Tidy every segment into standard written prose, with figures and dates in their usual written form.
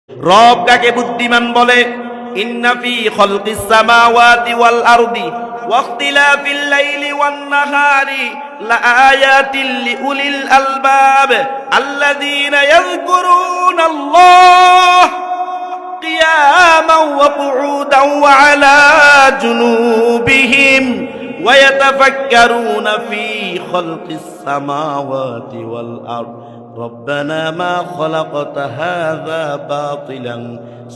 রব কাকে বুদ্ধিমান বলে? ইন্না ফি খালকিস সামাওয়াতি ওয়াল আরদি ওয়াখতিলাফিল লাইলি ওয়ান নাহারি লাআয়াতিল লিউলিল আলবাব আল্লাযীনা ইয়াযকুরুনাল্লাহ কিয়ামান ওয়া কুউদান ওয়া আলা জুনুবিহিম ওয়া ইয়াতাফাক্কারুনা ফি খালকিস সামাওয়াতি ওয়াল আরদি ربنا ما خلقت هذا باطلا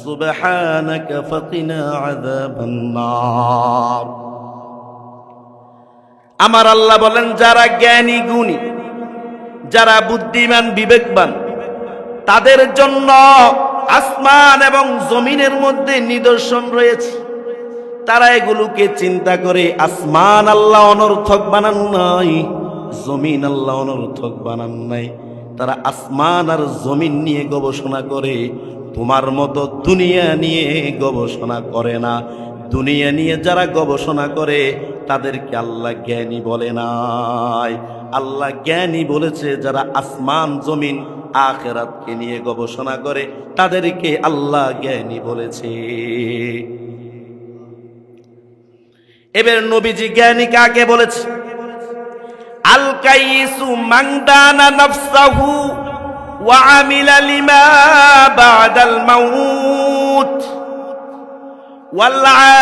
سبحانك فقنا عذاب النار আমার আল্লাহ বলেন, যারা জ্ঞানী গুণী, যারা বুদ্ধিমান বিবেকবান, তাদের জন্য আসমান এবং জমিনের মধ্যে নিদর্শন রয়েছে। তারা এগুলোকে চিন্তা করে। আসমান আল্লাহ অনর্থক বানান নাই, জমিন আল্লাহ অনর্থক বানান নাই। তারা আসমান আর জমিন নিয়ে গবেষণা করে, তোমার মতো দুনিয়া নিয়ে গবেষণা করে না। দুনিয়া নিয়ে যারা গবেষণা করে তাদেরকে আল্লাহ জ্ঞানী বলে নাই। আল্লাহ জ্ঞানী বলেছে যারা আসমান জমিন আখিরাতকে নিয়ে গবেষণা করে তাদেরকে আল্লাহ জ্ঞানী বলেছে। এবার নবীজি জ্ঞানী কাকে বলেছে? আল কাইসু মান দানা নাফসাহু ওয়া আমিলা লিমা বাদাল মাউত ওয়াল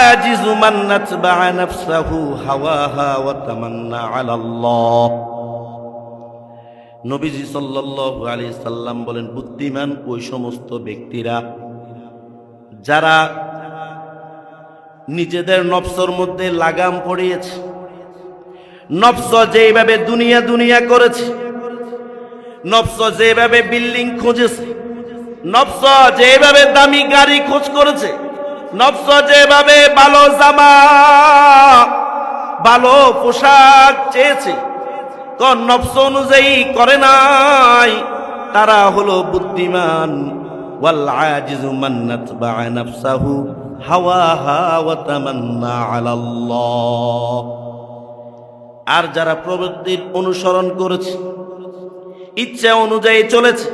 আজিজু মান নাতবা নাফসাহু হাওয়াহা ওয়া তামান্না আলাল্লাহ। নবীজি সাল্লাল্লাহু আলাইহি সাল্লাম বলেন, বুদ্ধিমান ওই সমস্ত ব্যক্তিরা যারা নিজেদের নফসের মধ্যে লাগাম পড়িয়েছে, নফস যেভাবে দুনিয়া দুনিয়া করেছে, নফস যেভাবে বিল্ডিং খুঁজেছে, নফস যেভাবে দামি গাড়ি খোঁজ করেছে, নফস যেভাবে ভালো জামা ভালো পোশাক চেয়েছে, কোন নফস অনুযায়ী করে নাই, তারা হলো বুদ্ধিমান। ওয়াল আজিজু মান নাতবা নাফসাহু হাওয়াহা ওয়া তামান্না আলাল্লাহ। আর যারা প্রবৃত্তির অনুসরণ করেছে, ইচ্ছা অনুযায়ী চলেছে,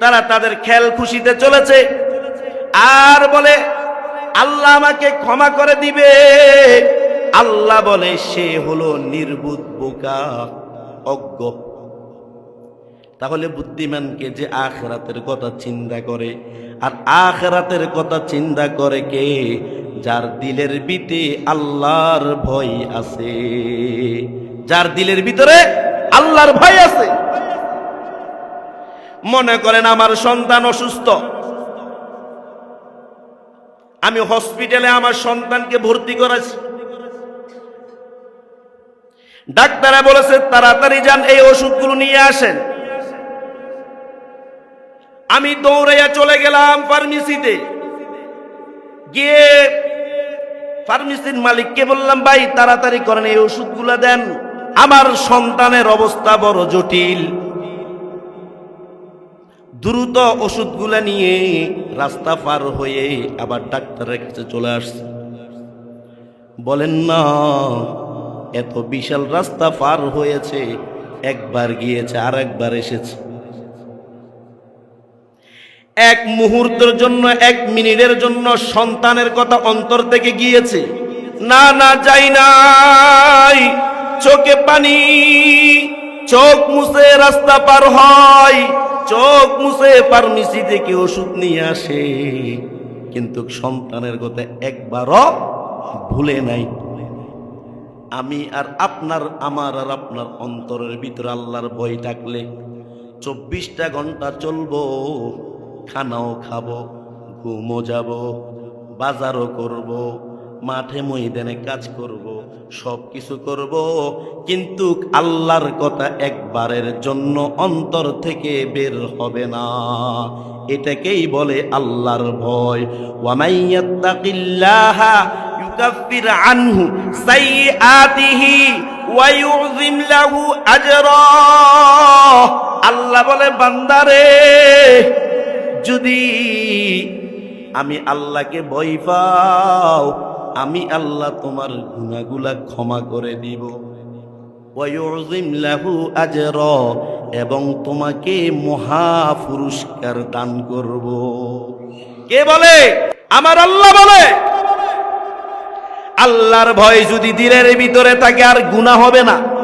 তারা তাদের খেল খুশিতে চলেছে আর বলে আল্লাহ আমাকে ক্ষমা করে দিবে। আল্লাহ বলে সে হলো নির্বুদ্ধ, বোকা, অজ্ঞ। তাহলে বুদ্ধিমানকে যে আখিরাতের কথা চিন্তা করে, আর আখিরাতের কথা চিন্তা করে কে? যার দিলের ভিতরে আল্লাহর ভয় আছে, যার দিলের ভিতরে আল্লাহর ভয় আছে। মনে করেন আমার সন্তান অসুস্থ, আমি হসপিটালে আমার সন্তানকে ভর্তি করেছি, ডাক্তাররা বলেছে তাড়াতাড়ি যান, এই ওষুধগুলো নিয়ে আসেন। আমি দৌড়াইয়া চলে গেলাম ফার্মেসিতে, গিয়ে ফার্মেসির মালিককে বললাম, ভাই তাড়াতাড়ি করেন, এই ওষুধগুলো দেন, আমার সন্তানের অবস্থা বড় জটিল। দ্রুত ওষুধগুলা নিয়ে রাস্তা পার হয়ে আবার ডাক্তারের কাছে চলে আসছে। বলেন না, এত বিশাল রাস্তা পার হয়েছে, একবার গিয়েছে আর একবার এসেছে। এক মুহূর্তের জন্য, এক মিনিটের জন্য সন্তানের কথা অন্তর থেকে গিয়েছে? না না, যাই নাই। চোখে পানি, চোখ মুছে রাস্তা পার হয়, চোখ মুছে ফার্মেসি থেকে ওষুধ নিয়ে আসে, কিন্তু সন্তানের কথা একবারও ভুলে নাই। আমি আর আপনার, আমার আর আপনার অন্তরের ভিতরে আল্লাহর ভয় থাকলে 24টা ঘন্টা চলবো, খানাও খাবো, ঘুমও যাব, বাজারও করব, মাঠে ময়দানে কাজ করব, সব কিছু করব, কিন্তু আল্লাহর কথা একবারের জন্য অন্তর থেকে বের হবে না। এটাকেই বলে আল্লাহর ভয়। ওয়া মাইয়াত্তাকিল্লাহা ইউকাফির আনহু সাইয়্যাতিহি ওয়া ইউযিম লাহু আজরা। আল্লাহ বলে, বান্দারে, যদি আমি আল্লাহকে ভয় পাও, আমি আল্লাহ তোমার গুনাহগুলা ক্ষমা করে দিব। ওয়া ইউযিম লাহু আজরা, এবং তোমাকে মহা পুরস্কার দান করব। কে বলে? আমার আল্লাহ বলে। আল্লাহর ভয় যদি দিলের ভিতরে থাকে আর গুনাহ হবে না।